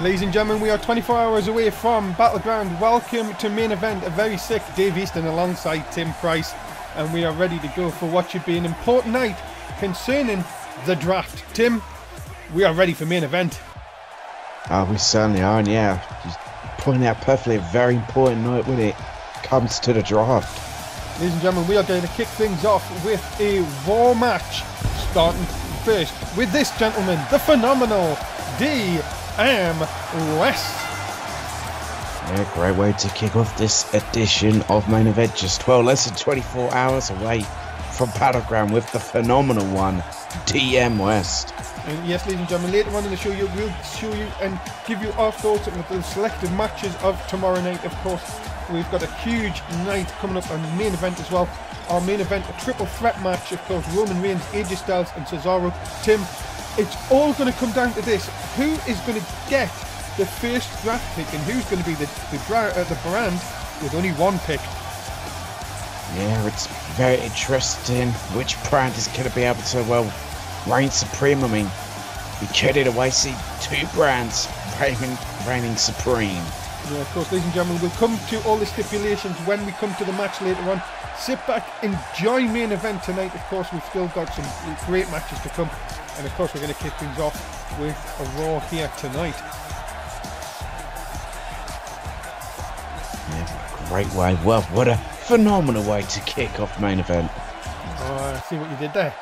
Ladies and gentlemen, we are 24 hours away from Battleground. Welcome to main event. A very sick Dave Easton alongside Tim Price. And we are ready to go for what should be an important night concerning the draft. Tim, we are ready for main event. Oh, we certainly are, and yeah, just pointing out perfectly a very important night when it comes to the draft. Ladies and gentlemen, we are going to kick things off with a Raw match. Starting first with this gentleman, the phenomenal DM West. Yeah, great way to kick off this edition of Main Event. Just less than 24 hours away from Battleground with the phenomenal one, DM West. And yes, ladies and gentlemen, later on in the show, we'll show you and give you our thoughts on the selected matches of tomorrow night. Of course, we've got a huge night coming up on the main event as well. Our main event, a triple threat match, of course, Roman Reigns, AJ Styles and Cesaro. Tim, it's all going to come down to this. Who is going to get the first draft pick and who's going to be the brand with only one pick? Yeah, it's very interesting which brand is going to be able to, well, reign supreme. I mean, we could in a way see two brands reigning supreme. Yeah, of course, ladies and gentlemen, we'll come to all the stipulations when we come to the match later on. Sit back, enjoy main event tonight. Of course, we've still got some great matches to come. And of course, we're going to kick things off with a Raw here tonight. Yeah, great way. Well, what a phenomenal way to kick off main event. Oh, I see what you did there.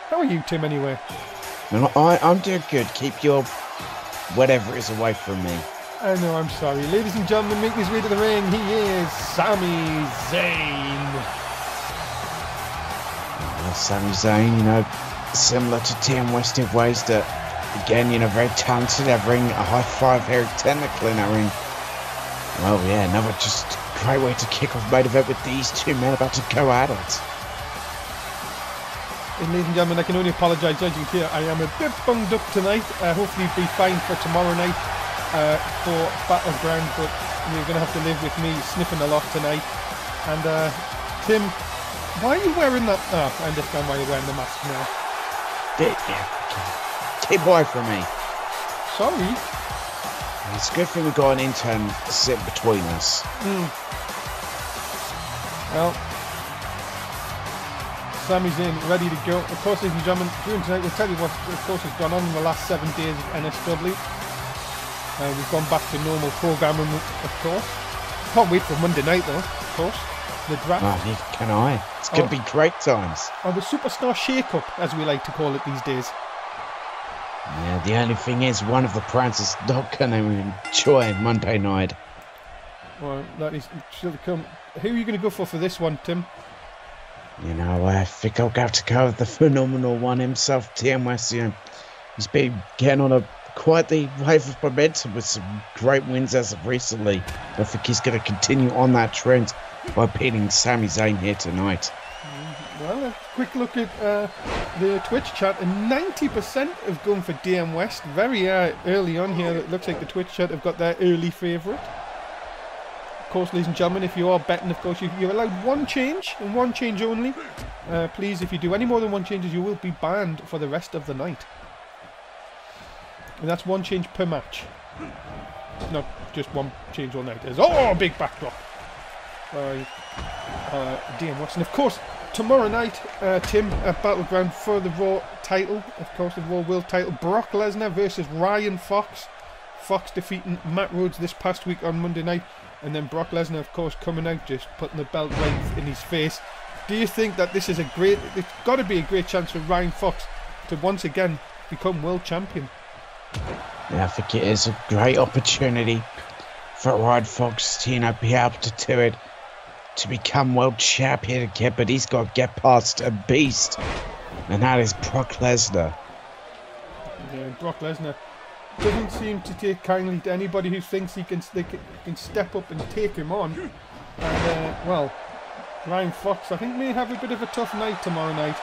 How are you, Tim, anyway? No, I'm doing good. Keep your whatever it is away from me. I know, I'm sorry. Ladies and gentlemen, making his way to the ring, he is Sami Zayn. Well, Sami Zayn, you know, similar to DM West in ways that, again, you know, very talented at ring, a high five, very technical in that ring. Well, yeah, another just great way to kick off main event with these two men about to go at it. And ladies and gentlemen, I can only apologise, as you can hear, I am a bit bunged up tonight. Hopefully be fine for tomorrow night for Battleground, but you're going to have to live with me sniffing a lot tonight. And Tim, why are you wearing that? Oh, I understand why you're wearing the mask now. Keep away from me. Sorry. It's a good thing we've got an intern sitting between us. Well, Sami Zayn ready to go. Of course, ladies and gentlemen, during tonight we'll tell you what, of course, has gone on in the last 7 days of NSW. We've gone back to normal programming, of course. Can't wait for Monday night, though, of course. The draft. Oh, can I? It's going to be great times. Or the Superstar Shake-Up, as we like to call it these days. Yeah, the only thing is, one of the brands is not going to enjoy Monday night. Well, that is still to come. Who are you going to go for this one, Tim? You know, I think I'll have to go with the phenomenal one himself, DM West. You know, he's been getting on quite the wave of momentum with some great wins as of recently. I think he's going to continue on that trend by beating Sami Zayn here tonight. Well, a quick look at the Twitch chat, and 90% have gone for DM West. Very early on here, it looks like the Twitch chat have got their early favourite. Of course, ladies and gentlemen, if you are betting, of course, you're allowed one change, and one change only. Please, if you do any more than one changes, you will be banned for the rest of the night. And that's one change per match. Not just one change all night. Oh, big backdrop by DM West. And of course, tomorrow night, Tim, at Battleground for the Raw title, of course, the Raw World title, Brock Lesnar versus Ryan Fox. Fox defeating Matt Rhodes this past week on Monday night. And then Brock Lesnar, of course, coming out, just putting the belt right in his face. Do you think that this is it's got to be a great chance for Ryan Fox to once again become world champion? Yeah, I think it is a great opportunity for Ryan Fox to, you know, be able to do it, to become world champion again, but he's got to get past a beast, and that is Brock Lesnar. Yeah, Brock Lesnar doesn't seem to take kindly to anybody who thinks they can step up and take him on. And, well, Ryan Fox, I think, may have a bit of a tough night tomorrow night.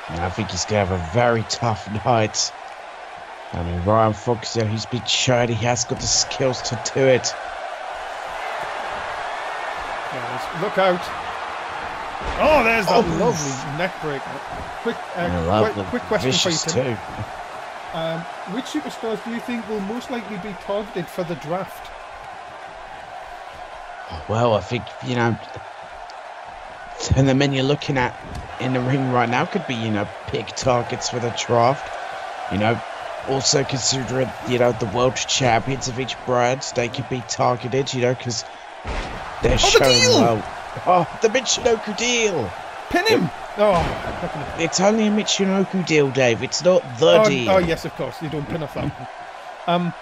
I think he's going to have a very tough night. I mean, Ryan Fox, he's been shown he has got the skills to do it. Yeah, look out. Oh, there's that lovely neck break. Quick question for you, Tim. Which superstars do you think will most likely be targeted for the draft? Well, I think, you know, and the men you're looking at in the ring right now could be, you know, pick targets for the draft. You know, also considering, you know, the world champions of each brand, they could be targeted, you know, because they're showing well. Oh, the Michinoku deal! Pin him! Oh, it's only a Michinoku deal, Dave. It's not the deal. Oh, yes, of course. You don't pin off that one.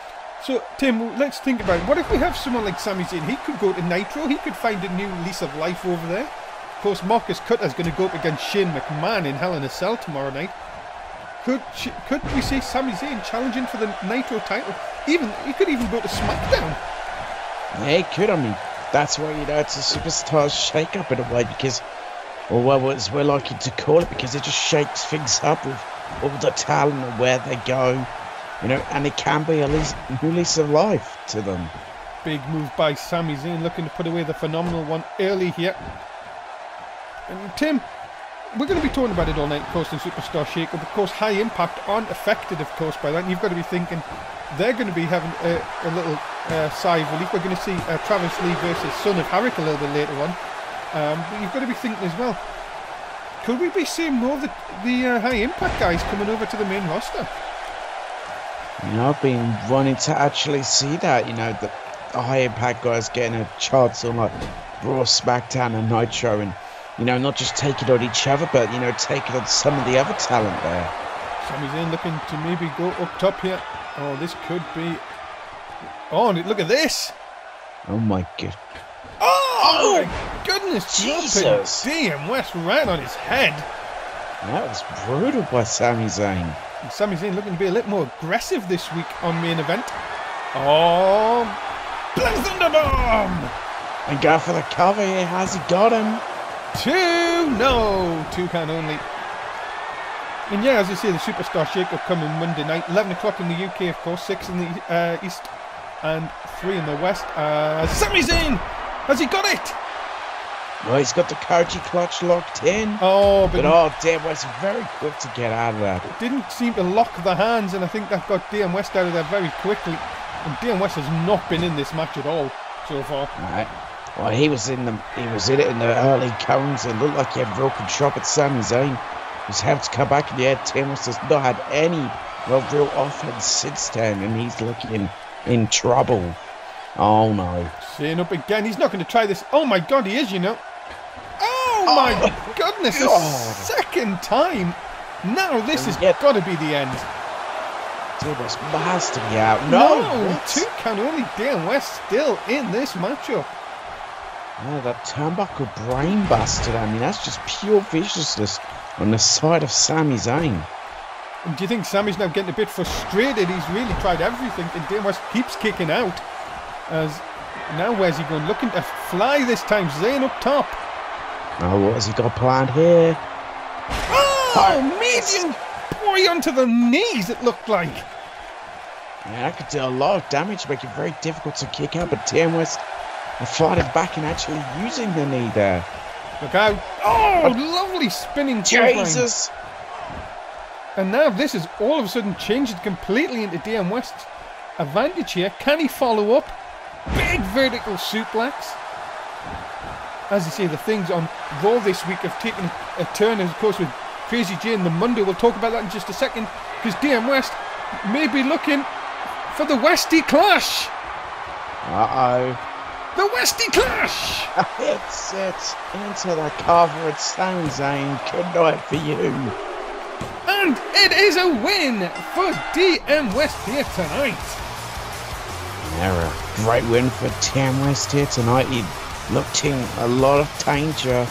So, Tim, let's think about it. What if we have someone like Sami Zayn? He could go to Nitro. He could find a new lease of life over there. Of course, Marcus Cutter's going to go up against Shane McMahon in Hell in a Cell tomorrow night. Could we see Sami Zayn challenging for the Nitro title? He could even go to SmackDown. Yeah, he could. I mean, that's why, you know, it's a superstar shake-up in a way, because, or well, as we're likely to call it, because it just shakes things up with all the talent and where they go. You know, and it can be a new lease of life to them. Big move by Sami Zayn, looking to put away the phenomenal one early here. And Tim, we're going to be talking about it all night, of course, in Superstar Shake-Up. Of course, High Impact aren't affected, of course, by that. And you've got to be thinking they're going to be having a little sigh of relief. We're going to see Travis Lee versus Son of Harrick a little bit later on. But you've got to be thinking as well, could we be seeing more of the High Impact guys coming over to the main roster? You know, I've been wanting to actually see that, you know, the High Impact guys getting a chance on like Raw, SmackDown and Nitro, and, you know, not just taking on each other, but, you know, taking on some of the other talent there. Sami Zayn looking to maybe go up top here. Oh, this could be... Oh, look at this! Oh my god. Oh my goodness! Jesus! DM West right on his head. That was brutal by Sami Zayn. And Sami Zayn looking to be a little more aggressive this week on main event. Oh, Black Thunder Bomb! And go for the cover here. Has he got him? 2? No, 2 can only. And yeah, as you say, the Superstar Shake-Up coming Monday night, 11 o'clock in the UK, of course, 6 in the East, and 3 in the West. Sami Zayn, has he got it? Well, he's got the Koji clutch locked in. Oh, but DM West very quick to get out of that. It didn't seem to lock the hands, and I think that got DM West out of there very quickly. And DM West has not been in this match at all so far. Right. Well, he was in it in the early cones. It looked like he had real control, but Sami Zayn was having to come back in the air. DM West has not had any real offense since then, and he's looking in trouble. Oh no. Zayn up again. He's not going to try this. Oh my god, he is, you know. Oh my goodness, the second time. Now this has got to be the end. DM West has to be out. No, 2 can only. DM West still in this matchup. Oh, that turnbuckle brainbuster. I mean, that's just pure viciousness on the side of Sami Zayn. And do you think Sami's now getting a bit frustrated? He's really tried everything, and DM West keeps kicking out. As now, where's he going? Looking to fly this time. Zayn up top. Oh, what has he got planned here? Oh, medium boy onto the knees, it looked like. Yeah, that could do a lot of damage, make it very difficult to kick out, but DM West are fighting back and actually using the knee there. Look out. Oh, lovely spinning Jesus. And now this has all of a sudden changed completely into DM West's advantage here. Can he follow up? Big vertical suplex. As you say, the things on Raw this week have taken a turn, of course, with Crazy J and the Monday. We'll talk about that in just a second, because DM West may be looking for the Westy Clash. Uh-oh. The Westy Clash! It's into the cover at Sami Zayn. Good night for you. And it is a win for DM West here tonight. Yeah, a great win for DM West here tonight. He looked in a lot of danger,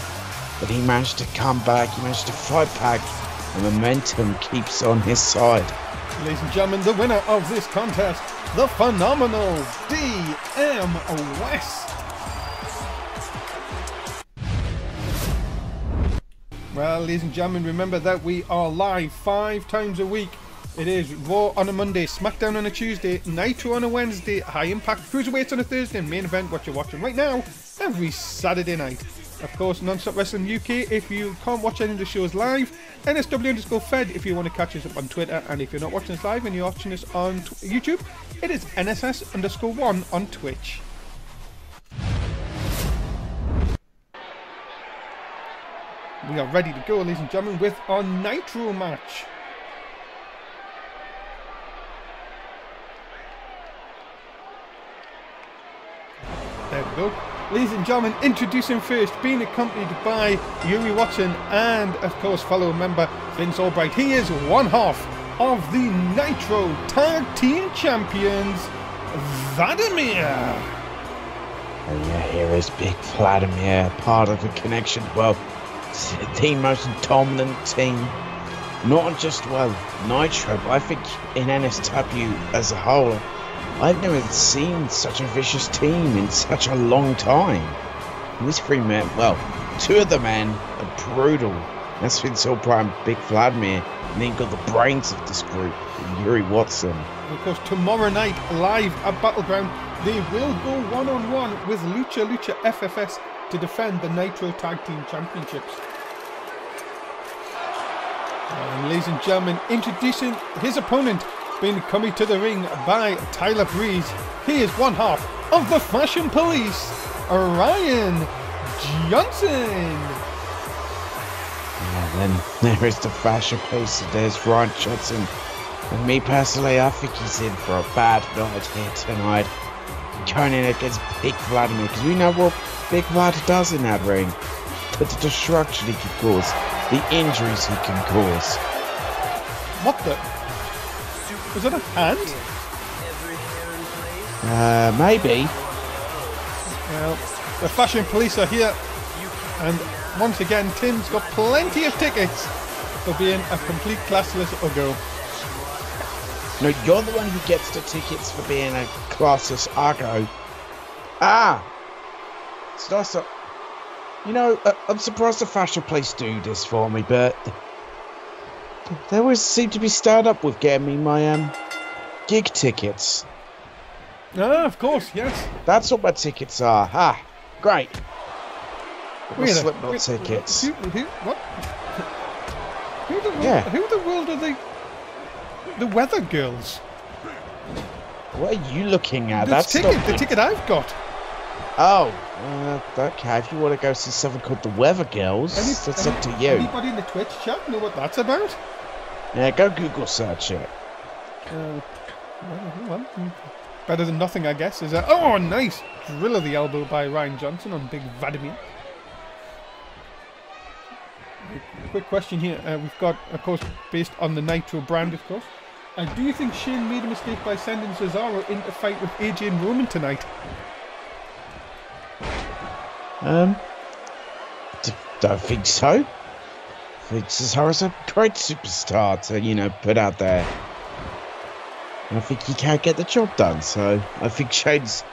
but he managed to come back. He managed to fight back. The momentum keeps on his side. Ladies and gentlemen, the winner of this contest, the phenomenal DM West. Well, ladies and gentlemen, remember that we are live 5 times a week. It is Raw on a Monday, SmackDown on a Tuesday, Nitro on a Wednesday, High Impact Cruiserweights on a Thursday, and Main Event, what you're watching right now, every Saturday night. Of course, Non-Stop Wrestling UK, if you can't watch any of the shows live. NSW_Fed if you want to catch us up on Twitter. And if you're not watching us live and you're watching us on YouTube, it is NSS_1 on Twitch. We are ready to go, ladies and gentlemen, with our Nitro match. There we go. Ladies and gentlemen, introducing first, being accompanied by Yuri Watson and, of course, fellow member Vince Albright. He is one half of the Nitro Tag Team Champions, Vladimir. And yeah, here is Big Vladimir, part of the Connection. Well, the most dominant team, not just, well, Nitro, but I think in NSW as a whole. I've never seen such a vicious team in such a long time. These three men, well, two of the men are brutal. That's Vince Albright and Big Vladimir. And then you've got the brains of this group, Yuri Watson. And of course, tomorrow night, live at Battleground, they will go one-on-one with Lucha FFS to defend the Nitro Tag Team Championships. And ladies and gentlemen, introducing his opponent, being coming to the ring by Tyler Breeze. He is one half of the Fashion Police, Ryan Johnson. And then there is the Fashion Police, and there's Ryan Johnson. And me personally, I think he's in for a bad night here tonight. Going in against Big Vladimir, because we know what Big Vlad does in that ring. The destruction he can cause, the injuries he can cause. What the? Was that a hand? Maybe. Well, the Fashion Police are here, and once again, Tim's got plenty of tickets for being a complete classless Ugo. No, you're the one who gets the tickets for being a classless Ugo. Ah! It's nice. You know, I'm surprised the Fashion Police do this for me, but they always seem to be stirred up with getting me my gig tickets. Ah, of course, yes. That's what my tickets are. Ah, great. Wait a Slipknot tickets. What? Who the world are the Weather Girls? What are you looking at? The ticket I've got. Oh, okay. If you want to go see something called the Weather Girls, that's up to you. Anybody in the Twitch chat know what that's about? Yeah, go Google search it. Well, better than nothing, I guess. Is oh, nice drill of the elbow by Ryan Johnson on Big Vladimir. Quick question here. We've got, of course, based on the Nitro brand, of course. Do you think Shane made a mistake by sending Cesaro in to fight with AJ and Roman tonight? Don't think so. I think Cesaro's a great superstar to, you know, put out there. And I think he can't get the job done, so I think Shane's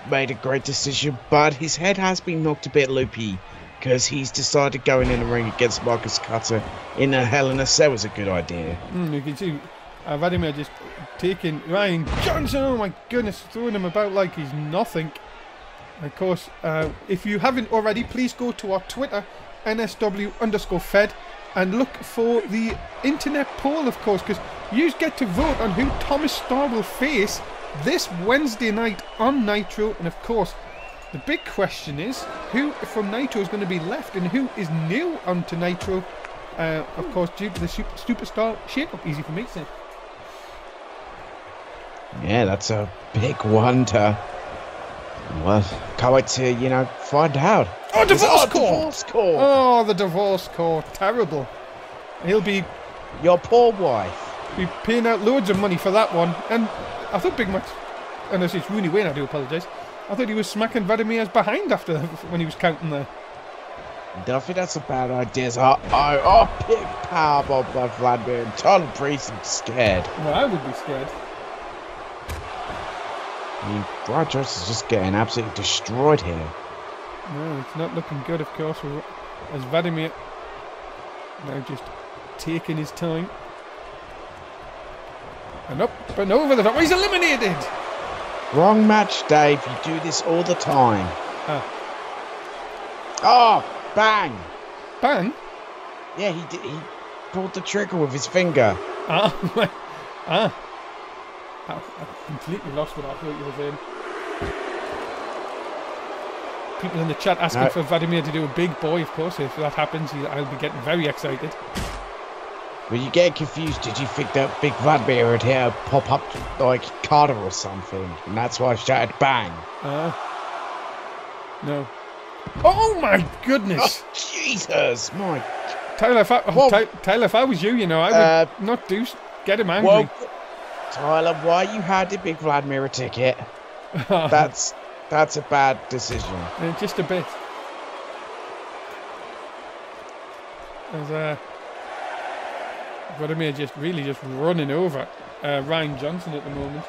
made a great decision, but his head has been knocked a bit loopy because he's decided going in the ring against Marcus Cutter in a Hell in a Cell was a good idea. You can see Vladimir just taking Ryan Johnson, oh my goodness, throwing him about like he's nothing. Of course, if you haven't already, please go to our Twitter, NSW_Fed, and look for the internet poll, of course, because you get to vote on who Thomas Starr will face this Wednesday night on Nitro. And of course, the big question is, who from Nitro is going to be left and who is new onto Nitro, of course, due to the superstar shake-up. Easy for me to say. Yeah, that's a big wonder. Well, can't wait to, you know, find out. Oh, divorce court! Divorce court! Oh, the divorce court. Terrible. He'll be... Your poor wife. Be paying out loads of money for that one. And I thought Big Mac... Unless it's Rooney Wayne, I do apologise. I thought he was smacking Vladimir's behind after when he was counting there. I think that's a bad idea. Big powerbomb by Vladimir and Tyler Breeze is scared. Well, I would be scared. I mean, Brian Jones is just getting absolutely destroyed here. No, it's not looking good, of course, as Vladimir now just taking his time. And up and over the top. He's eliminated! Wrong match, Dave. You do this all the time. Oh, bang! Bang? Yeah, he did. He pulled the trigger with his finger. I completely lost what I thought you were saying. People in the chat asking for Vladimir to do a big boy, of course. If that happens, I'll be getting very excited. Were you getting confused? Did you think that Big Vladimir would here pop up like Carter or something? And that's why I shouted bang. No. Oh my goodness! Oh, Jesus, my. Tyler, if I was you, I would not get him angry. Well, Tyler, why you handed Big Vladimir a ticket? That's a bad decision. Just a bit. There's Vladimir just running over Ryan Johnson at the moment.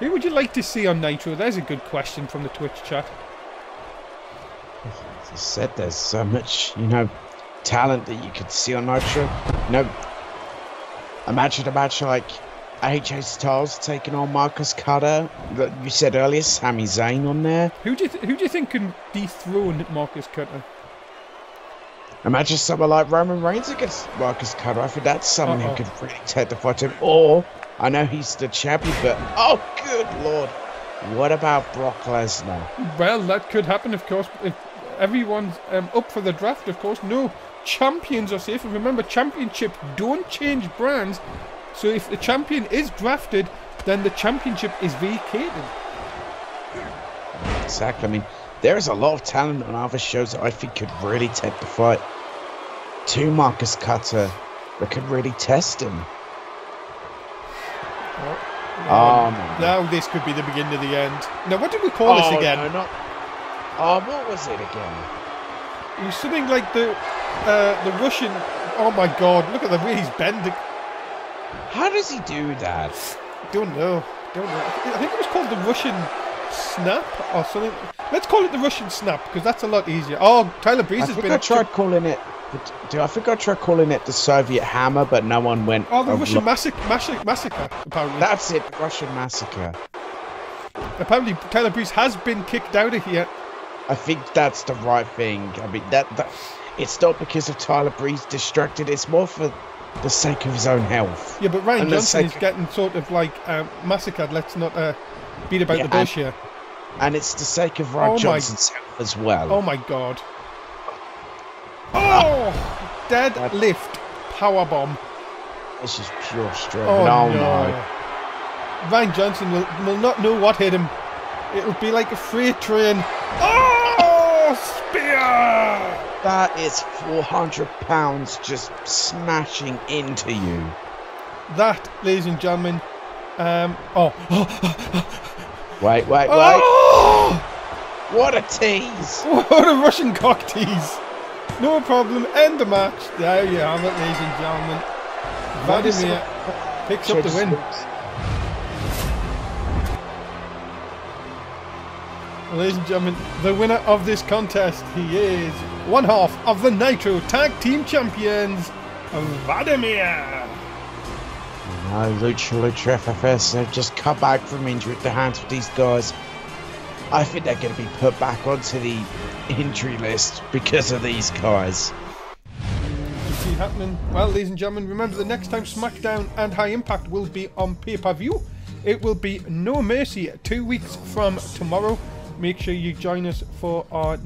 Who would you like to see on Nitro? There's a good question from the Twitch chat. As I said, there's so much, talent that you could see on Nitro. Imagine a match like AJ Styles taking on Marcus Cutter. You said earlier, Sami Zayn on there. Who do you think can dethrone Marcus Cutter? Imagine someone like Roman Reigns against Marcus Cutter. I think that's someone who could really take the fight to him. Or, I know he's the champion, but oh, good Lord. What about Brock Lesnar? Well, that could happen, of course, if everyone's up for the draft, of course. No champions are safe. And remember, championships don't change brands. So if the champion is drafted, then the championship is vacated. Exactly. I mean, there's a lot of talent on other shows that I think could really take the fight to Marcus Cutter, that could really test him. Now this could be the beginning of the end. Now, what did we call this again? What was it again? It was something like the Russian. Oh my God! Look at the way he's bending. How does he do that? Don't know. I think it was called the Russian snap or something. Let's call it the Russian snap because that's a lot easier. Oh, Tyler Breeze has been. I tried calling it the Soviet hammer, but no one went. Oh, the Russian massacre. Apparently, that's it. Russian massacre. Apparently, Tyler Breeze has been kicked out of here. I think that's the right thing. I mean, that it's not because of Tyler Breeze distracted. It's more for the sake of his own health. Yeah, but Ryan Johnson is getting sort of like massacred. Let's not beat about the bush here. And it's the sake of Ryan Johnson's health as well. Oh my God. Oh! Deadlift powerbomb. This is pure strength. Oh no. Ryan Johnson will not know what hit him. It'll be like a freight train. Oh! Spear! That is 400 pounds just smashing into you. That, ladies and gentlemen. Wait. Oh! What a tease. What a Russian cock tease. No problem. End the match. There you have it, ladies and gentlemen. Vladimir picks up the win. Ladies and gentlemen, the winner of this contest, he is one half of the Nitro Tag Team Champions, Vladimir. No, Lucha FFS, they've just come back from injury at the hands of these guys. I think they're going to be put back onto the injury list because of these guys. You see happening? Well, ladies and gentlemen, remember the next time SmackDown and High Impact will be on pay-per-view. It will be No Mercy 2 weeks from tomorrow. Make sure you join us for our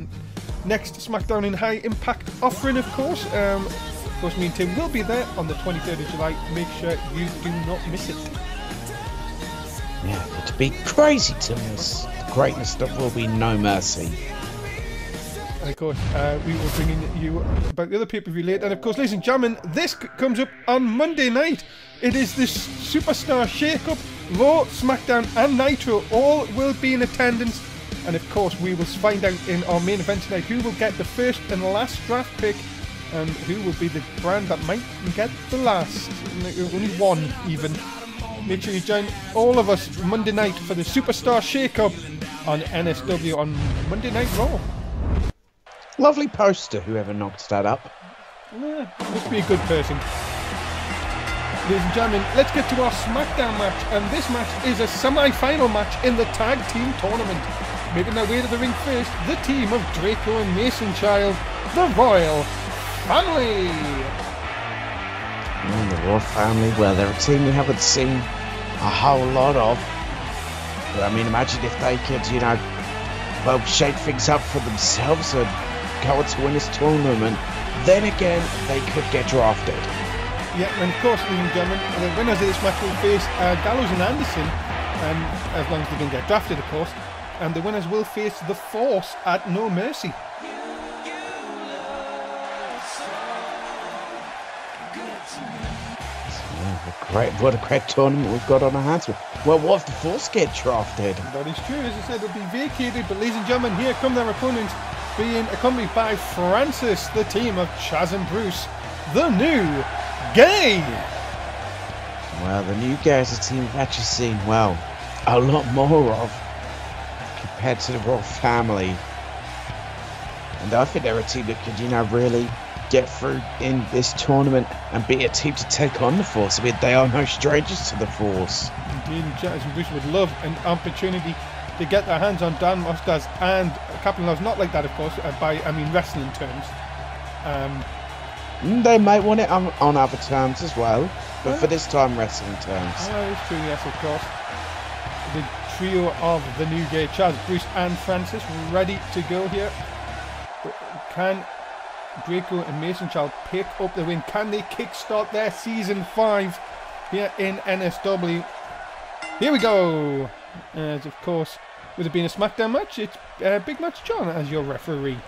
next SmackDown and High Impact offering, of course. Of course, me and Tim will be there on the 23rd of July. Make sure you do not miss it. Yeah, it'd be crazy to miss the greatness that will be No Mercy. And of course, we will bring in you about the other pay-per-view later. And of course, ladies and gentlemen, this comes up on Monday night. It is this Superstar Shake-Up. Raw, SmackDown and Nitro all will be in attendance. And of course, we will find out in our main event tonight who will get the first and last draft pick and who will be the brand that might get the last. Only one, even. Make sure you join all of us Monday night for the Superstar Shake-Up on NSW on Monday Night Raw. Lovely poster, whoever knocked that up. Yeah, must be a good person. Ladies and gentlemen, let's get to our SmackDown match. And this match is a semi-final match in the Tag Team Tournament. making their way to the ring first, the team of Draco and Mason Child, the Royal Family. And the Royal Family, well, they're a team we haven't seen a whole lot of. But I mean, imagine if they could, you know, well, shake things up for themselves and go on to win this tournament. Then again, they could get drafted. Yeah, and of course, ladies and gentlemen, the winners of this match will face Gallows and Anderson, as long as they don't get drafted, of course. And the winners will face the Force at No Mercy. What a great tournament we've got on our hands. Well, what if the Force get drafted? That is true, as I said, it'll be vacated. But ladies and gentlemen, here come their opponents, being accompanied by Francis, the team of Chaz and Bruce, the New Gay. Well, the New Gay is a team we've actually seen, well, a lot more of compared to the Royal Family. And I think they're a team that could, you know, really get through in this tournament and be a team to take on the Force. I mean, they are no strangers to the Force. Indeed, Chaz and Bruce would love an opportunity to get their hands on Dan Mostas and Captain Law's not like that, of course, I mean wrestling terms. They might want it on other terms as well, but for this time, wrestling terms. Oh, it's true, yes, of course. The trio of the New Gay, Chaz, Bruce and Francis, ready to go here. Can Draco and Mason Child pick up the win? Can they kickstart their Season 5 here in NSW? Here we go! As of course, with it being a SmackDown match, it's Big Match John as your referee.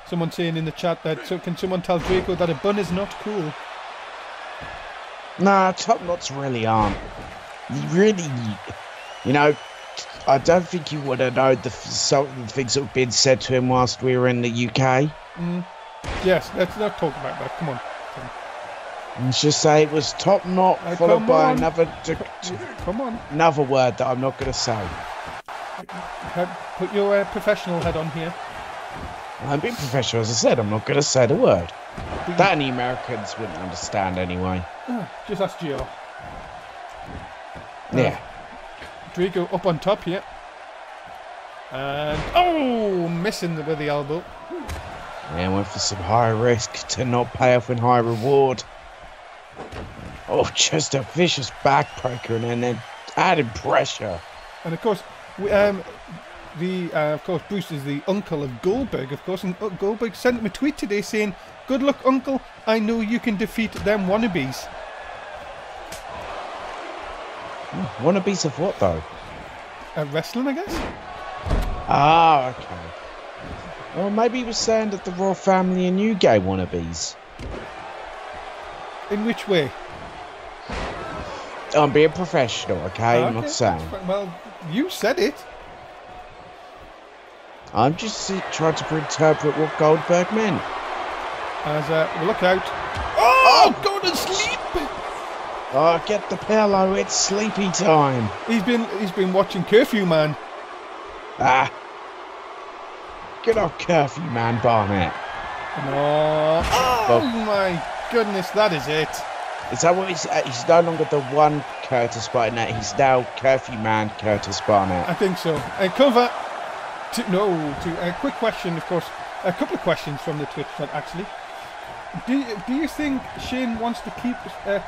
Someone saying in the chat that, so can someone tell Draco that a bun is not cool? Nah, top knots really aren't. Really, you know, I don't think you would have known some of the things that have been said to him whilst we were in the UK. Yes, let's not talk about that. Come on. Let's just say it was top knot followed by another another word that I'm not going to say. Put your professional head on here. I'm being professional, as I said. I'm not going to say the word. That any Americans wouldn't understand anyway. Just ask Gio. Yeah. Draco up on top here. And oh, missing with the elbow. Yeah, went for some high risk to not pay off in high reward. Oh, just a vicious backbreaker and then added pressure. And of course, Bruce is the uncle of Goldberg, of course, and Goldberg sent him a tweet today saying, "Good luck, uncle. I know you can defeat them wannabes." Wannabes of what, though? Wrestling, I guess. Ah, okay. Well, maybe he was saying that the Royal Family and New Gay wannabes. In which way? I'm being professional, okay? I'm not saying. Well, you said it. I'm just trying to interpret what Goldberg meant. As look out! Oh, go to sleep! Oh, get the pillow! It's sleepy time. He's been watching Curfew Man. Ah, good old Curfew Man, Barnett. Oh my goodness, that is it. Is that what he's no longer the one Curtis Barnett? He's now Curfew Man Curtis Barnett. I think so. A quick question, of course. A couple of questions from the Twitch chat, actually. Do you think Shane wants to keep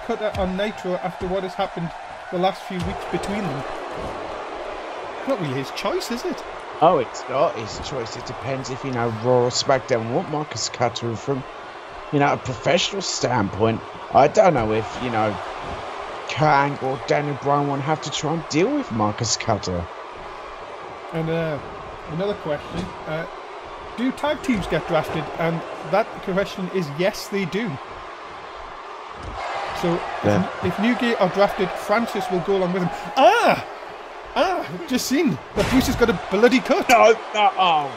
Cutter on Nitro after what has happened the last few weeks between them? Not really his choice, is it? Oh, it's not his choice. It depends if, Raw or SmackDown want Marcus Cutter from, a professional standpoint. I don't know if, Kang or Daniel Bryan want to have to try and deal with Marcus Cutter. And another question. Do tag teams get drafted? And that question is yes, they do. So if Newgate are drafted, Francis will go along with him. Just seen that Bruce has got a bloody cut. No, oh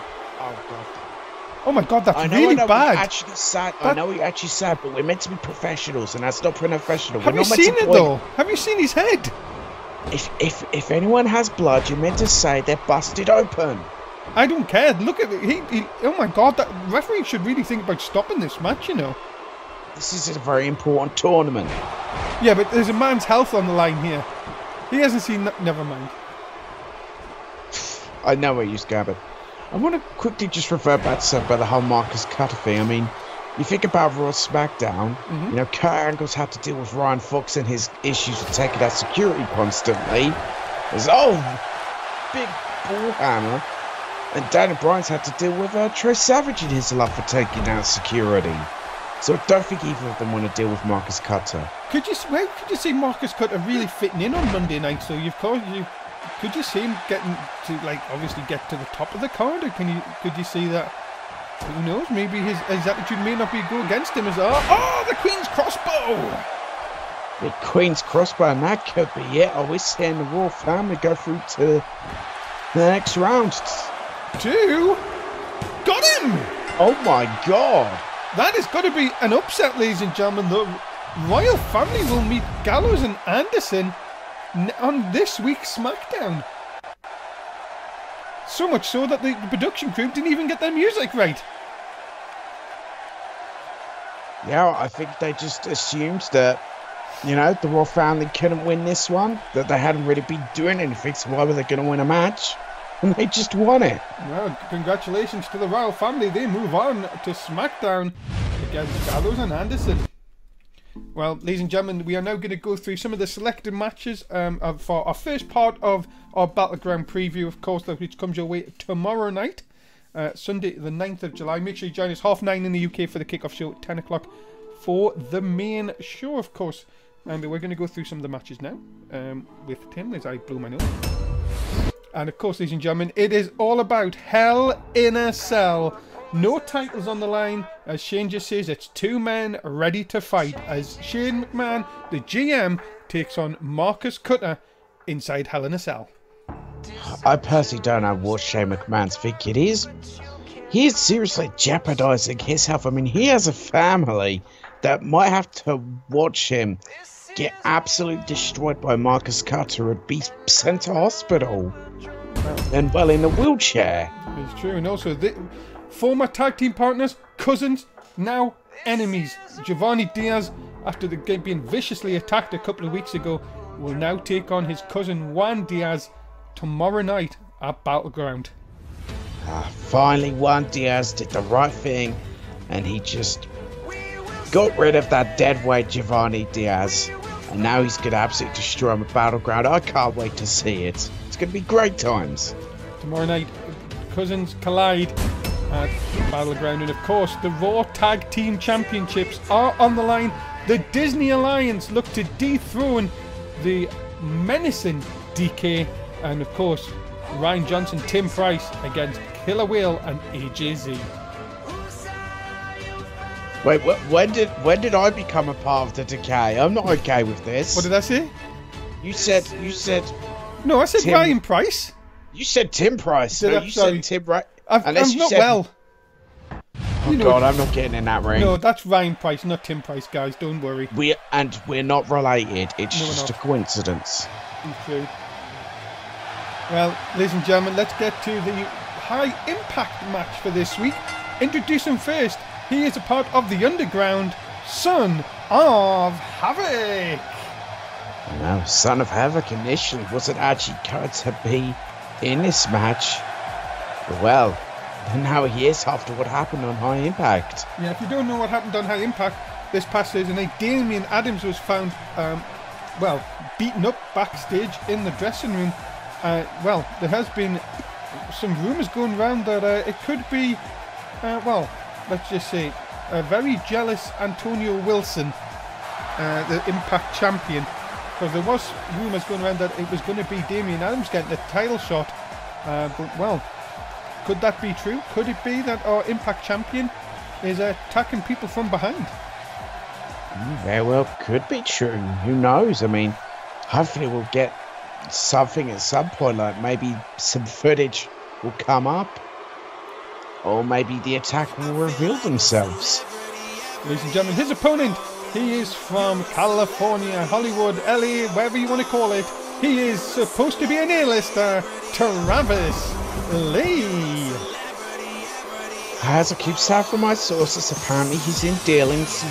God. Oh my God, that's really bad. I know we actually sad, but we're meant to be professionals, and that's not professional. Have you seen it though? Have you seen his head? If anyone has blood, you're meant to say they're busted open. I don't care. Look at it. Oh my God, that referee should really think about stopping this match, This is a very important tournament. Yeah, but there's a man's health on the line here. He hasn't seen... Never mind. I know where you're going, but I want to quickly just revert back to something about the whole Marcus Cutter thing. I mean, you think about Raw SmackDown, you know, Kurt Angle's had to deal with Ryan Fox and his issues with taking out security constantly. There's, big ball hammer. And Daniel Bryan's had to deal with Trey Savage in his love for taking out security. So I don't think either of them want to deal with Marcus Cutter. Could you see Marcus Cutter really fitting in on Monday night? So could you see him getting to, like, obviously get to the top of the card? Or could you see that? Who knows? Maybe his attitude may not be go against him as well. Oh, the Queen's crossbow! The Queen's crossbow, and that could be it. Are we seeing the Royal family go through to the next round? 2. Got him! Oh my God! That is going to be an upset, ladies and gentlemen. The Royal family will meet Gallows and Anderson on this week's SmackDown. So much so that the production crew didn't even get their music right. Yeah, I think they just assumed that, you know, the Royal family couldn't win this one, that they hadn't really been doing anything, so why were they going to win a match? And they just won it. Well, congratulations to the Royal family. They move on to SmackDown against Gallows and Anderson. Well, ladies and gentlemen, we are now going to go through some of the selected matches for our first part of our Battleground preview, of course, which comes your way tomorrow night, Sunday the 9th of July. Make sure you join us 9:30 in the UK for the kickoff show, 10 o'clock for the main show, of course. And we're going to go through some of the matches now with Tim as I blow my nose. And of course, ladies and gentlemen, it is all about Hell in a Cell. No titles on the line. As Shane just says, it's 2 men ready to fight. As Shane McMahon, the GM, takes on Marcus Cutter inside Hell in a Cell. I personally don't know what Shane McMahon's thinking. He is seriously jeopardizing his health. I mean, he has a family that might have to watch him get absolutely destroyed by Marcus Cutter and be sent to hospital. And, well, in a wheelchair. It's true. And also, the former tag team partners, cousins, now enemies. Giovanni Diaz, after being viciously attacked a couple of weeks ago, will now take on his cousin Juan Diaz tomorrow night at Battleground. Finally, Juan Diaz did the right thing, and he just got rid of that deadweight Giovanni Diaz, and now he's going to absolutely destroy him at Battleground. I can't wait to see it. It's going to be great times. Tomorrow night, cousins collide at Battleground, and of course, the Raw Tag Team Championships are on the line. The Disney Alliance look to dethrone the menacing DK, and of course, Ryan Johnson, Tim Price against Killer Whale and AJZ. Wait, when did I become a part of the decay? I'm not okay with this. What did I say? You said. No, I said Tim, Ryan Price. You said Tim Price. Said Tim Price. I'm not well. Oh God, I'm not getting in that ring. No, that's Ryan Price, not Tim Price, guys. Don't worry. We're not related. It's just a coincidence. It's true. Well, ladies and gentlemen, let's get to the high impact match for this week. Introducing first, he is a part of the Underground, Son of Havoc. No, Son of Havoc initially wasn't actually going to be in this match. Well, now he is after what happened on High Impact. Yeah, if you don't know what happened on High Impact this past Thursday night, Damian Adams was found, beaten up backstage in the dressing room. Well, there has been some rumours going around that it could be, let's just say, a very jealous Antonio Wilson, the Impact champion, because there was rumours going around that it was going to be Damian Adams getting a title shot, but well, could that be true? Could it be that our Impact champion is attacking people from behind? Very well, could be true. Who knows? I mean, hopefully we'll get something at some point, like maybe some footage will come up, or maybe the attack will reveal themselves. Ladies and gentlemen, his opponent, he is from California, Hollywood, LA, wherever you want to call it. He is supposed to be an A-lister, Travis Lee. As I keep saying from my sources, apparently he's in dealings,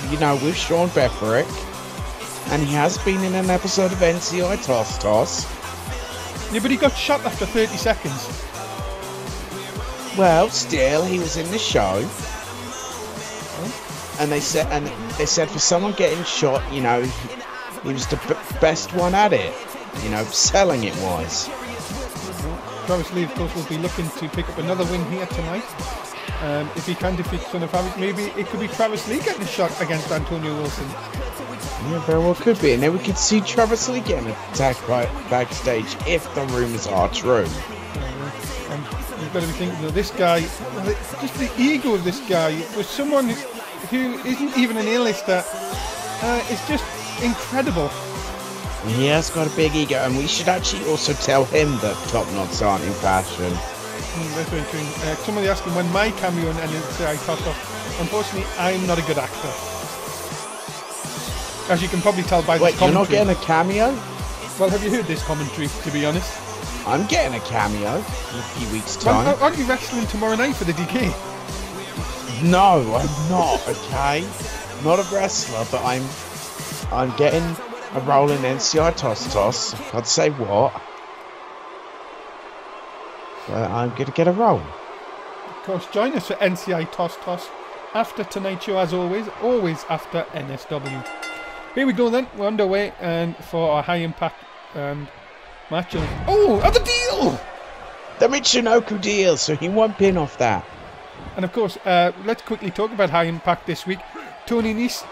with Sean Betherick, and he has been in an episode of NCI Toss Toss. Yeah, but he got shot after 30 seconds. Well, still, he was in the show. And they said for someone getting shot, you know, he was the best one at it. You know, selling it wise. Travis Lee, of course, will be looking to pick up another win here tonight. If he can defeat Son of Havoc, maybe it could be Travis Lee getting a shot against Antonio Wilson. Yeah, very well could be. And then we could see Travis Lee getting attacked by backstage if the rumours are true. And you've got to be thinking of this guy, just the ego of this guy, was someone who isn't even an A-lister. It's just incredible. He has got a big ego, and we should actually also tell him that top knots aren't in fashion. That's very true. Somebody asked him when my cameo in NSW tossed off. Unfortunately, I'm not a good actor. As you can probably tell by this commentary. You're not getting a cameo? Well, have you heard this commentary, to be honest? I'm getting a cameo in a few weeks' time. Well, aren't you wrestling tomorrow night for the DK? No, I'm not, okay? Not a wrestler, but I'm getting a role in NCI Toss. I'd say what? But I'm going to get a role. Of course, join us for NCI Toss after tonight's show, as always after NSW. Here we go then, we're underway and for our high impact matches. Oh, the deal! The Michinoku deal, so he won't pin off that. And of course, let's quickly talk about high impact this week. Tony Nese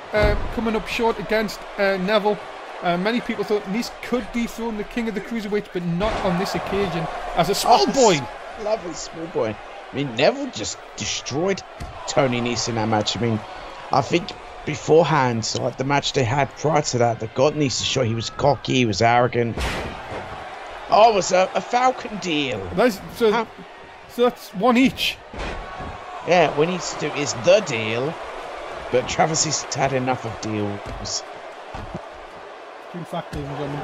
coming up short against Neville. Many people thought Nese could dethrone the king of the cruiserweights, but not on this occasion. As a small boy. Lovely small boy. I mean, Neville just destroyed Tony Nese in that match. I mean, I think beforehand, so like the match they had prior to that, that got Nese to show he was cocky, he was arrogant. Oh, it was a Falcon deal. So that's one each. Yeah, what he needs to do is the deal, but Travis has had enough of deals. True fact, ladies and gentlemen.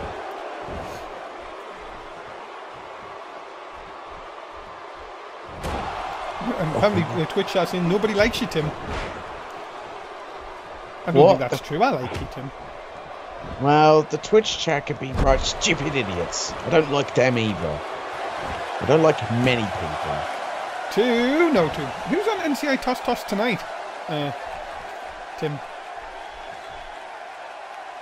And apparently Twitch chat saying nobody likes you, Tim. I don't think that's true. I like you, Tim. Well, the Twitch chat could be right stupid idiots. I don't like them either. I don't like many people. Who's on NCI Toss tonight? Tim.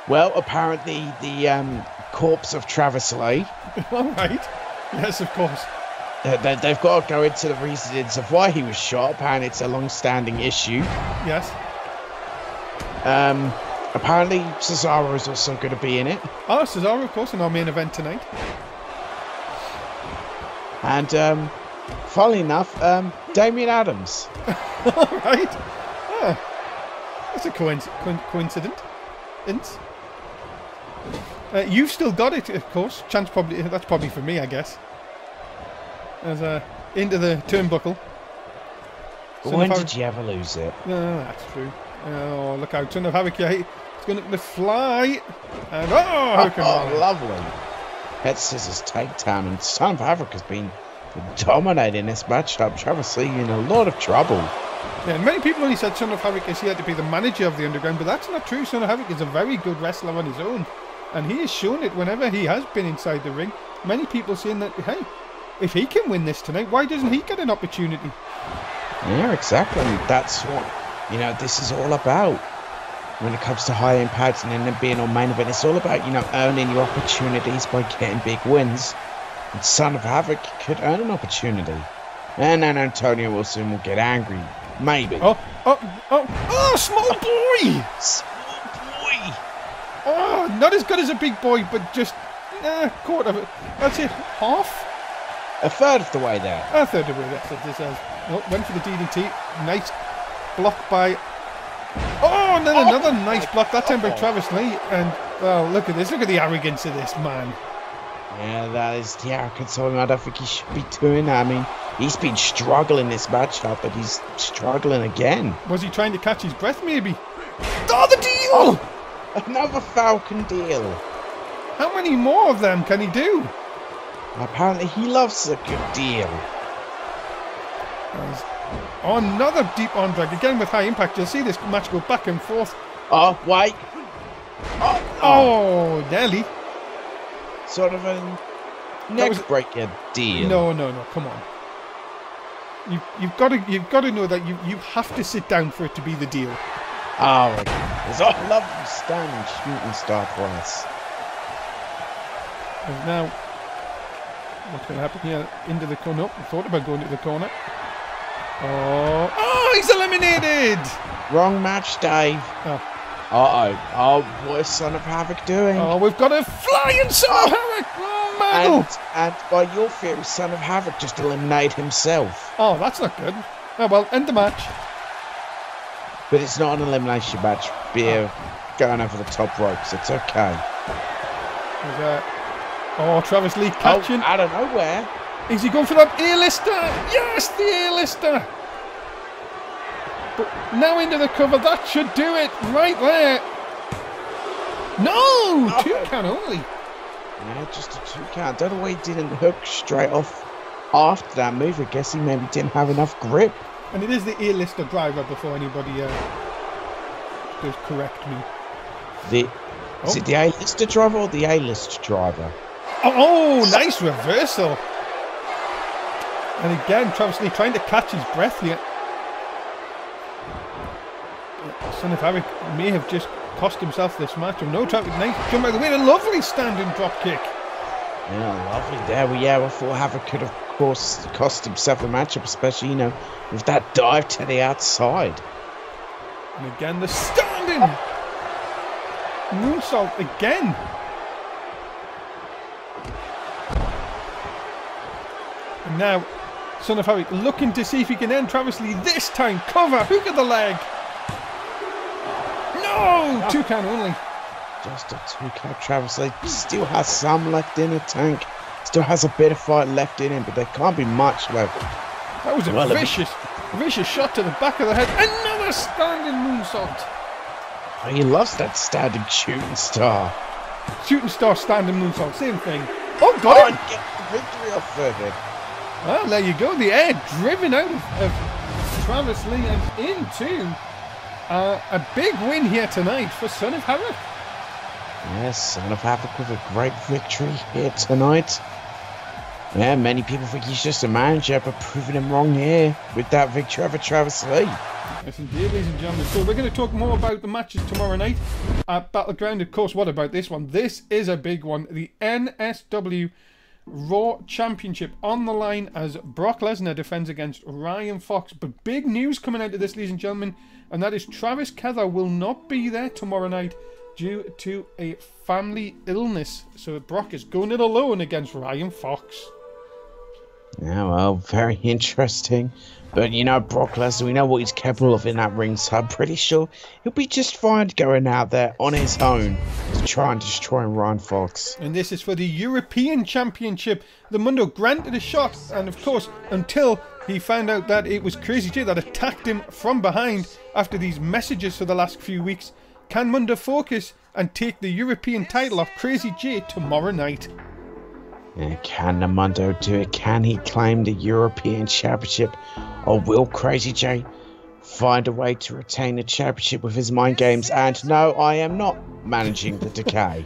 Well, apparently the corpse of Travis Lee. All right. Yes, of course. They've got to go into the reasons of why he was shot. Apparently, it's a long-standing issue. Yes. Apparently, Cesaro is also going to be in it. Oh, Cesaro, of course, in our main event tonight. And, funnily enough, Damian Adams. All right. Oh, that's a coincidence. You've still got it, of course. That's probably for me, I guess. As into the turnbuckle. When did you ever lose it? No, that's true. Oh, look out. Son of Havoc, it's going to fly. And lovely. Head scissors takedown. And Son of Havoc has been dominating this matchup. Travis Lee in a lot of trouble. Yeah, and many people only said Son of Havoc is here to be the manager of the Underground, but that's not true. Son of Havoc is a very good wrestler on his own. And he has shown it whenever he has been inside the ring. Many people saying that, hey, if he can win this tonight, why doesn't he get an opportunity? Yeah, exactly. That's what, this is all about. When it comes to high impact and then being on main event, it's all about, earning your opportunities by getting big wins. And Son of Havoc could earn an opportunity. And then Antonio Wilson will get angry. Maybe. Oh, small boy! Small boy! Oh, not as good as a big boy, but just quarter of it. That's it. Half? A third of the way there. A third of the way there. Oh, went for the DDT. Nice block by... Oh, and then another nice block. That time by Travis Lee. And, oh, look at this. Look at the arrogance of this man. Yeah, that is the arrogance of him. I don't think he should be doing that. I mean, he's been struggling this matchup, but he's struggling again. Was he trying to catch his breath, maybe? Oh, the deal! Oh, another Falcon deal. How many more of them can he do? Apparently, he loves a good deal. Oh, another deep arm drag. Again with high impact. You'll see this match go back and forth. Oh, wait. Oh, nearly. Sort of a neck breaker deal. No, come on. You've got to know that you have to sit down for it to be the deal. Oh, there's a lovely standing shooting star for us. And now, what's going to happen here? Into the corner. I thought about going to the corner. Oh, he's eliminated! Wrong match, Dave. Oh. Uh-oh. Oh, what is Son of Havoc doing? Oh, we've got a flying Son of Havoc medal! And by your theory, Son of Havoc just eliminated himself. Oh, that's not good. Oh, well, end the match. But it's not an elimination match. Beer going over the top ropes. It's okay. Travis Lee catching. Oh, out of nowhere. Is he going for that A-lister? Yes, the A-lister. But now into the cover. That should do it right there. No, 2 count only. Yeah, just a 2 count. Don't know why he didn't hook straight off after that move. I guess he maybe didn't have enough grip. And it is the A-lister driver before anybody does correct me. Is it the A-lister driver or the A-list driver? Oh, nice reversal. And again, Travis Lee trying to catch his breath here. Son of Havoc may have just cost himself this match. No, Travis, nice jump out of the way. A lovely standing drop kick. Yeah, lovely there. I thought Havoc could have, of course, cost himself a matchup, especially, with that dive to the outside. And again, the standing moonsault again. And now, Son of Havoc looking to see if he can end Travis Lee this time. Cover, hook of the leg. No, 2 count only. Just a 2 count. Travis Lee still has some left in the tank. Still has a bit of fight left in him, but there can't be much left. That was a vicious shot to the back of the head. Another standing moonsault. Oh, he loves that standing shooting star. Shooting star, standing moonsault, same thing. Oh, got it! Get the victory off of it. Well, there you go. The air driven out of Travis Lee and into a big win here tonight for Son of Havoc. Yes, Son of Havoc with a great victory here tonight. Yeah, many people think he's just a manager, but proving him wrong here with that victory over Travis Lee. Yes, indeed, ladies and gentlemen. So we're going to talk more about the matches tomorrow night at Battleground. Of course, what about this one? This is a big one. The NSW Raw Championship on the line as Brock Lesnar defends against Ryan Fox. But big news coming out of this, ladies and gentlemen, and that is Travis Kether will not be there tomorrow night due to a family illness. So Brock is going it alone against Ryan Fox. Yeah, well, very interesting. But, Brock Lesnar, we know what he's capable of in that ring, so I'm pretty sure he'll be just fine going out there on his own to try and destroy Ryan Fox. And this is for the European Championship. The Mundo granted a shot, and of course, until he found out that it was Crazy J that attacked him from behind after these messages for the last few weeks, can Mundo focus and take the European title off Crazy J tomorrow night? Yeah, can the Mundo do it? Can he claim the European Championship? Or will Crazy J find a way to retain the championship with his mind games? And no, I am not managing the decay.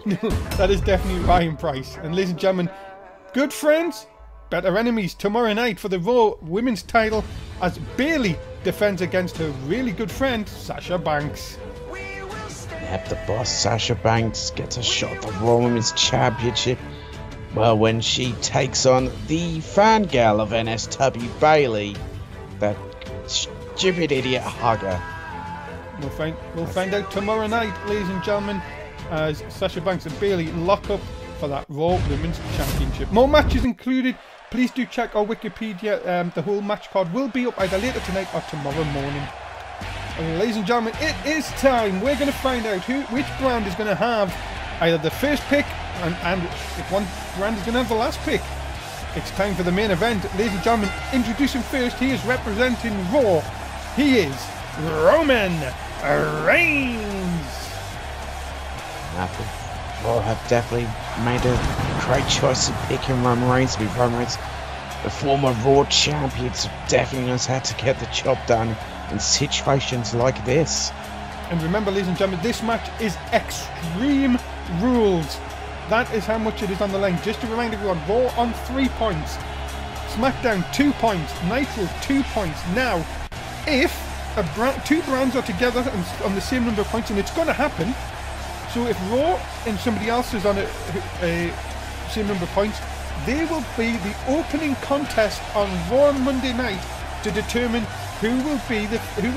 That is definitely Ryan Price. And ladies and gentlemen, good friends, better enemies tomorrow night for the Raw Women's title as Bayley defends against her really good friend, Sasha Banks. Yep, the boss, Sasha Banks, gets a shot at the Raw Women's Championship. Well, when she takes on the fangirl of NSW, Bayley, that stupid idiot hugger. We'll find out tomorrow night, ladies and gentlemen, as Sasha Banks and Bayley lock up for that Raw Women's Championship. More matches included. Please do check our Wikipedia. The whole match card will be up either later tonight or tomorrow morning. And ladies and gentlemen, it is time. We're going to find out which brand is going to have either the first pick and if one brand is going to have the last pick. It's time for the main event. Ladies and gentlemen, introducing first, he is representing Raw. He is Roman Reigns. Raw have definitely made a great choice in picking Roman Reigns. With Roman Reigns, the former Raw champion, definitely knows how to get the job done in situations like this. And remember, ladies and gentlemen, this match is Extreme Rules. That is how much it is on the line. Just to remind everyone, Raw on 3 points. SmackDown 2 points, Nitro 2 points. Now, if two brands are together and on the same number of points, and it's going to happen, so if Raw and somebody else is on a same number of points, they will be the opening contest on Raw on Monday night to determine who will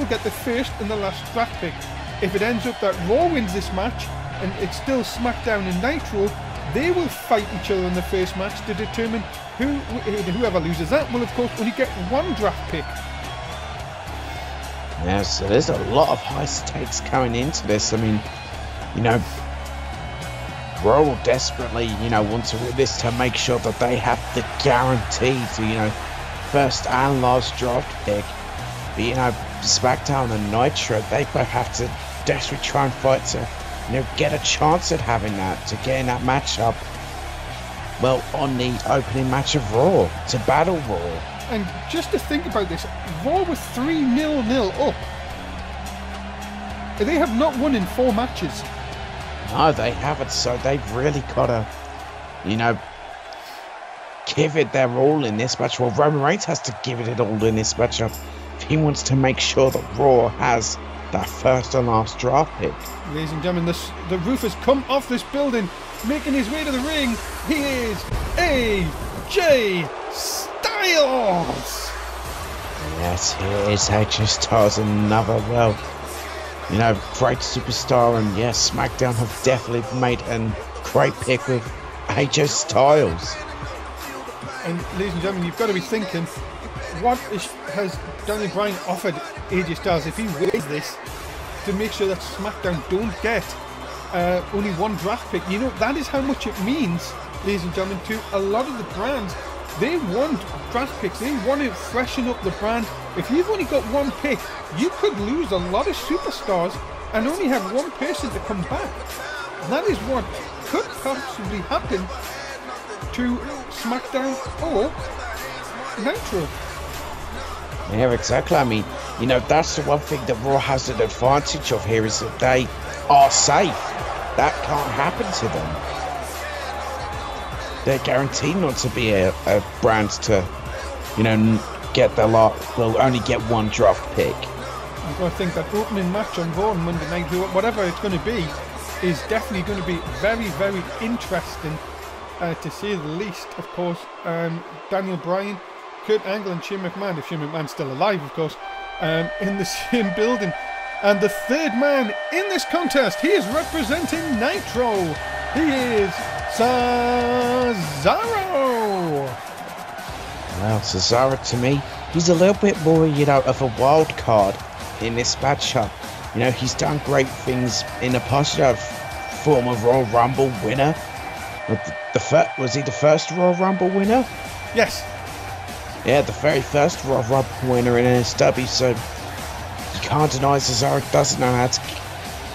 get the first and the last draft pick. If it ends up that Raw wins this match and it's still SmackDown and Nitro, they will fight each other in the first match to determine whoever loses that will of course only get one draft pick. Yeah, so there's a lot of high stakes going into this. I mean, you know, Raw will desperately, you know, want to win this to make sure that they have the guaranteed, you know, first and last draft pick. But, you know, SmackDown and Nitro, they both have to desperately try and fight to, you know, get a chance at having that, to getting that matchup, well, on the opening match of Raw, to battle Raw. And just to think about this, Raw was 3-0 up. They have not won in 4 matches. No, they haven't, so they've really got to, you know, give it their all in this match. Well, Roman Reigns has to give it all in this matchup if he wants to make sure that Raw has that first and last draft pick. Ladies and gentlemen, the roof has come off this building, making his way to the ring. He is AJ Styles! Yes, he is AJ Styles, another, well, you know, great superstar, and yes, SmackDown have definitely made a great pick with AJ Styles. And ladies and gentlemen, you've got to be thinking, what has Daniel Bryan offered AJ Styles if he wins this to make sure that SmackDown don't get only one draft pick? You know, that is how much it means, ladies and gentlemen, to a lot of the brands. They want draft picks. They want to freshen up the brand. If you've only got one pick, you could lose a lot of superstars and only have one person to come back. And that is what could possibly happen to SmackDown or Nitro. Yeah, exactly. I mean, you know, that's the one thing that Raw has an advantage of here, is that they are safe. That can't happen to them. They're guaranteed not to be a brand to, you know, get the lot. Will only get one draft pick. I think that opening match on Raw on Monday night, whatever it's going to be, is definitely going to be very, very interesting, to say the least. Of course, Daniel Bryan, Kurt Angle and Shane McMahon, if Shane McMahon's still alive, of course, in the same building. And the third man in this contest, he is representing Nitro. He is Cesaro. Well, Cesaro, to me, he's a little bit more, you know, of a wild card in this matchup. You know, he's done great things in the past. You know, former Royal Rumble winner. Was he the first Royal Rumble winner? Yes. Yeah, the very first Royal Rumble winner in NSW. So you can't deny Cesaro doesn't know how to.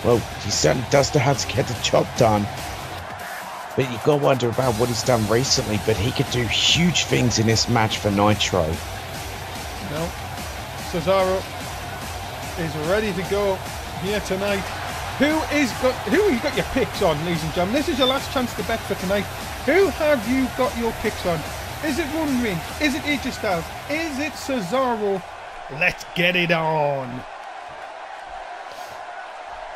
Well, he certainly does know how to get the job done. But you've got to wonder about what he's done recently. But he could do huge things in this match for Nitro. No, Cesaro is ready to go here tonight. Who you got your picks on, ladies and gentlemen? This is your last chance to bet for tonight. Who have you got your picks on? Is it Roman Reigns? Is it AJ Styles? Is it Cesaro? Let's get it on.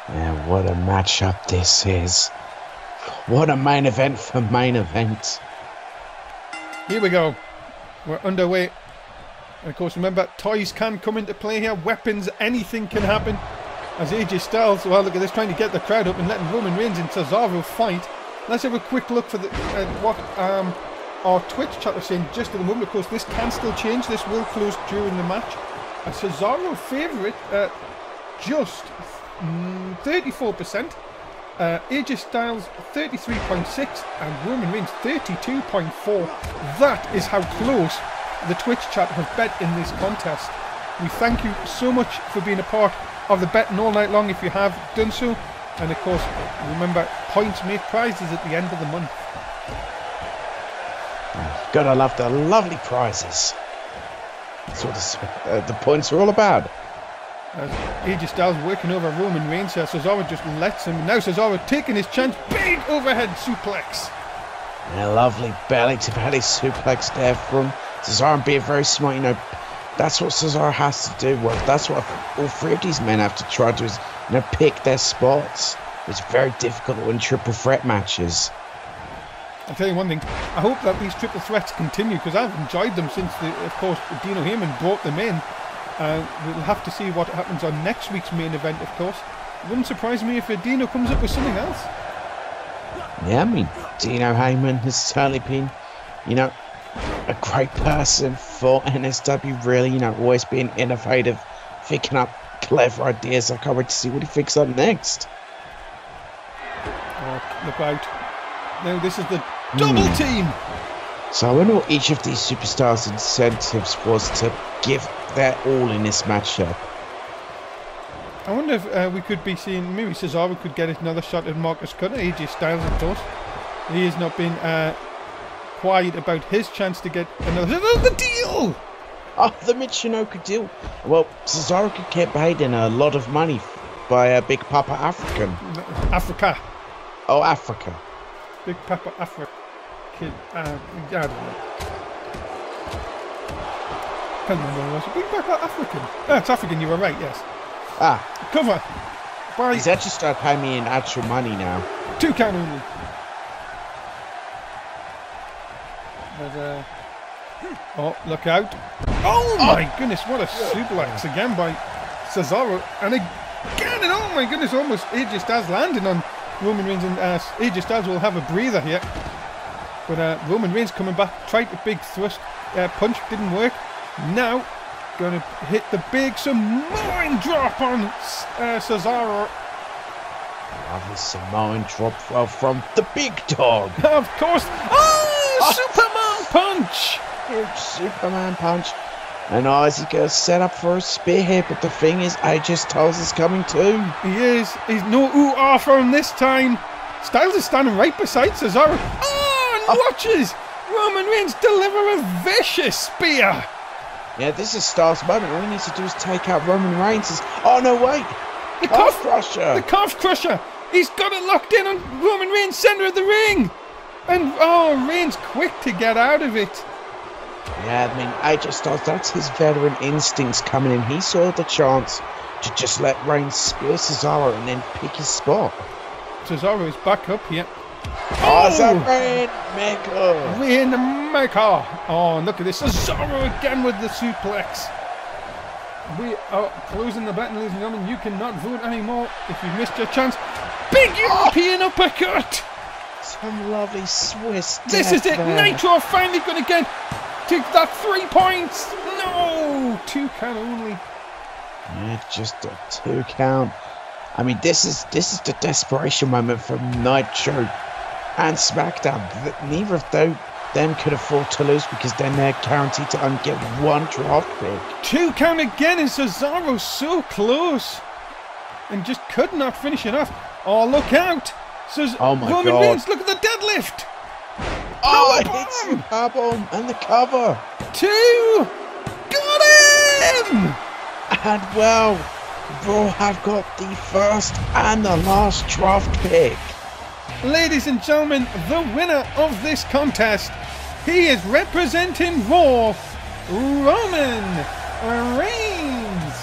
Yeah, what a matchup this is. What a main event for main event. Here we go. We're underway. And of course, remember, toys can come into play here. Weapons, anything can happen. As AJ Styles, well, look at this, trying to get the crowd up and letting Roman Reigns and Cesaro fight. Let's have a quick look for what our Twitch chat is saying just at the moment. Of course, this can still change. This will close during the match. A Cesaro favourite, just 34%. AJ Styles 33.6 and Roman Reigns 32.4. That is how close the Twitch chat have bet in this contest. We thank you so much for being a part of the betting all night long if you have done so. And of course, remember, points make prizes at the end of the month. Gotta love the lovely prizes. That's what the points are all about. AJ Styles working over Roman Reigns here. Cesaro just lets him. Now Cesaro taking his chance. Big overhead suplex. A lovely belly to belly suplex there from Cesaro being very smart, you know, that's what Cesaro has to do. Well, that's what all three of these men have to try to do is, you know, pick their spots. It's very difficult in triple threat matches. I'll tell you one thing, I hope that these triple threats continue because I've enjoyed them since, of course, Dino Heyman brought them in. We'll have to see what happens on next week's main event, of course. It wouldn't surprise me if Dino comes up with something else. Yeah, I mean, Dino Heyman has certainly been, you know, a great person for NSW, really, you know, always being innovative, thinking up clever ideas. I can't wait to see what he thinks up next. Look out. Now this is the double team. So I wonder what each of these superstars' incentives was to give their all in this matchup. I wonder if we could be seeing, maybe Cesaro could get another shot at Marcus Cutter, AJ Styles of course. He has not been quiet about his chance to get another deal! Oh, the Michinoku deal. Well, Cesaro could get paid in a lot of money by a Big Papa African. Africa. Oh, Africa. Big Papa Africa. Kid, I don't know. Can't remember what it was. Big Papa African. It's African, you were right, yes. Cover. By He's actually started paying me in actual money now. 2 count only. But, oh, look out. Oh my goodness, what a suplex again by Cesaro. And again, and oh my goodness, almost AJ Styles landing on Roman Reigns, and AJ Styles will have a breather here. But Roman Reigns coming back, tried a big thrust punch, didn't work. Now, going to hit the big Samoan drop on Cesaro. Lovely Samoan drop from the big dog. Of course. Oh, Superman punch. Huge Superman punch. And is he going to set up for a spear here? But the thing is, AJ Styles is coming too. He is. He's no ooh-ah for him this time. Styles is standing right beside Cesaro. Oh, and watches Roman Reigns deliver a vicious spear. Yeah, this is Styles' moment. All he needs to do is take out Roman Reigns. Oh, no, wait. The calf crusher. The calf crusher. He's got it locked in on Roman Reigns' center of the ring. And, oh, Reigns quick to get out of it. Yeah, I mean, AJ Styles, that's his veteran instincts coming in. He saw the chance to just let Reigns spear Cesaro and then pick his spot. Cesaro is back up here. Oh, it's a Rainmaker! Rainmaker! Oh, look at this. Cesaro again with the suplex. We are closing the button, ladies and gentlemen. You cannot vote anymore if you've missed your chance. Big European uppercut! Some lovely Swiss. This is it. There. Nitro finally going to get to that 3 points. No! 2 count only. Yeah, just a 2 count. I mean, this is the desperation moment from Nitro and SmackDown. Neither of them could afford to lose because then they're guaranteed to only get 1 draft pick. 2 count again, and Cesaro's so close and just could not finish it off. Oh, look out! Oh my Roman God! Reigns, look at the deadlift. Oh, it hits the powerbomb and the cover. 2, got him! And well, Raw have got the first and the last draft pick. Ladies and gentlemen, the winner of this contest, he is representing Raw, Roman Reigns.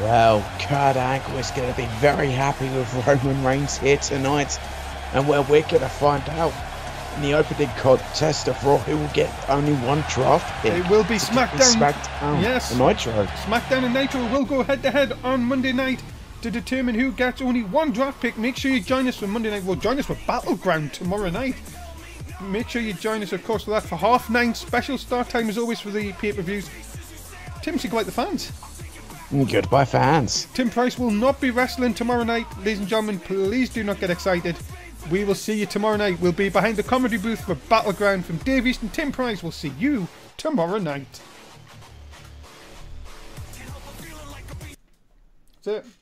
Well, Kurt Angle is going to be very happy with Roman Reigns here tonight. And well, we're going to find out in the opening contest of Raw who will get only 1 draft pick. It will be SmackDown. Yes. And Nitro. SmackDown and Nitro will go head to head on Monday night to determine who gets only 1 draft pick. Make sure you join us for Monday night. Well, join us for Battleground tomorrow night. Make sure you join us, of course, for that for 9:30. Special start time as always for the pay-per-views. Tim, say goodbye to the fans. Goodbye, fans. Tim Price will not be wrestling tomorrow night. Ladies and gentlemen, please do not get excited. We will see you tomorrow night. We'll be behind the comedy booth for Battleground. From Dave East and Tim Price, we'll see you tomorrow night. That's it.